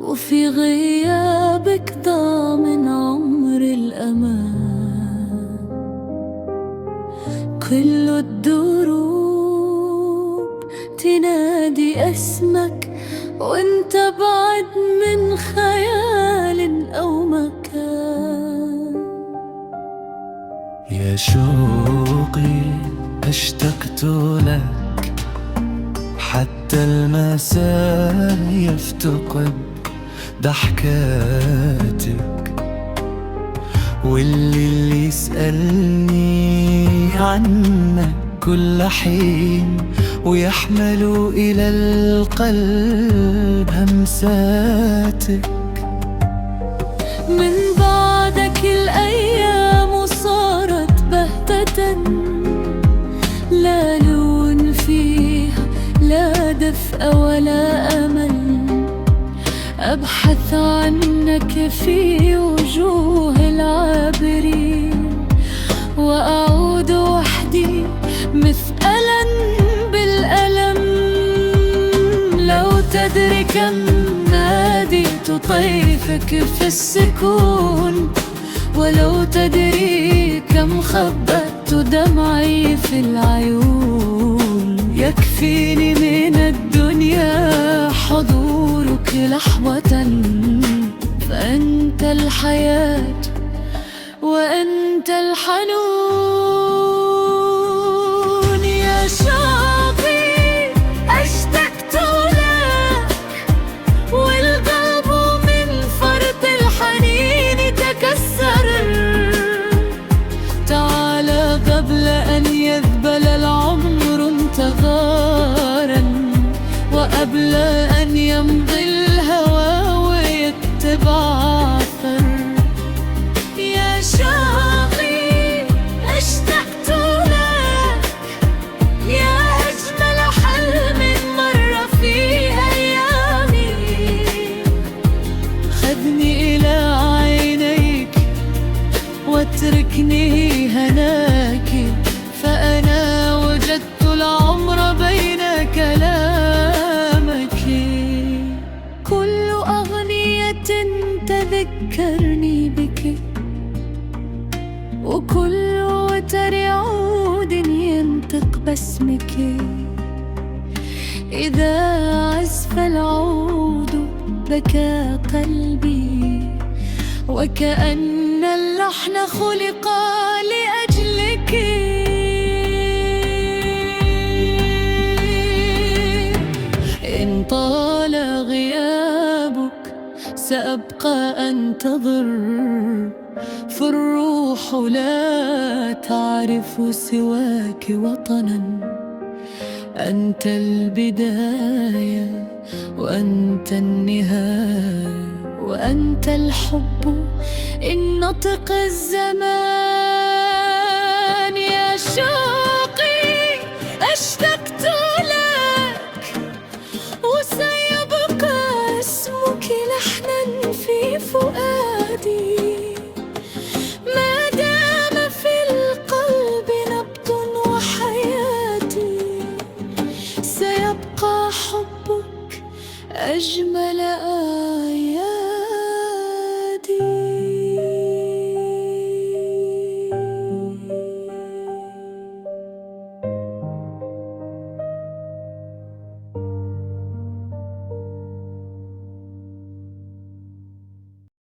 وفي غيابك ضامن عمر الأمان. كل الدروب تنادي اسمك وانت بعد من خيال أو مكان. يا شوقي اشتقت لك، حتى المساء يفتقد ضحكاتك، واللي يسألني عنك كل حين ويحمل إلى القلب همساتك. من بعدك الأيام صارت بهتة، لا لون فيها لا دفء ولا أمل. أبحث عنك في وجوه العابرين، وأعود وحدي مثقلا بالألم. لو تدري كم ناديت طيفك في السكون، ولو تدري كم خبأت دمعي في العيون. يكفيني من الدنيا حضورك لحظة، فأنت الحياة وأنت الحنون. يا شوقي اشتقت لك، والقلب من فرط الحنين تكسر. تعال قبل أن يذبل العمر انتظارا، وقبل أن يمضي الهوى ويتبع أثر. يا شوقي اشتقت لك، يا أجمل حلم مر في أيامي. خذني إلى عينيك واتركني هناك، فأنا وجدت العمر بين كلامك. كل أغنية تذكرني بك، وكل وتر عود ينطق باسمك. إذا عزف العود بكى قلبي، وكأن اللحن خلق لأجلك. إن طال غيابك سأبقى أنتظر، فالروح لا تعرف سواك وطنا. أنت البداية وأنت النهاية، وأنت الحب إن نطق الزمان. يا شوق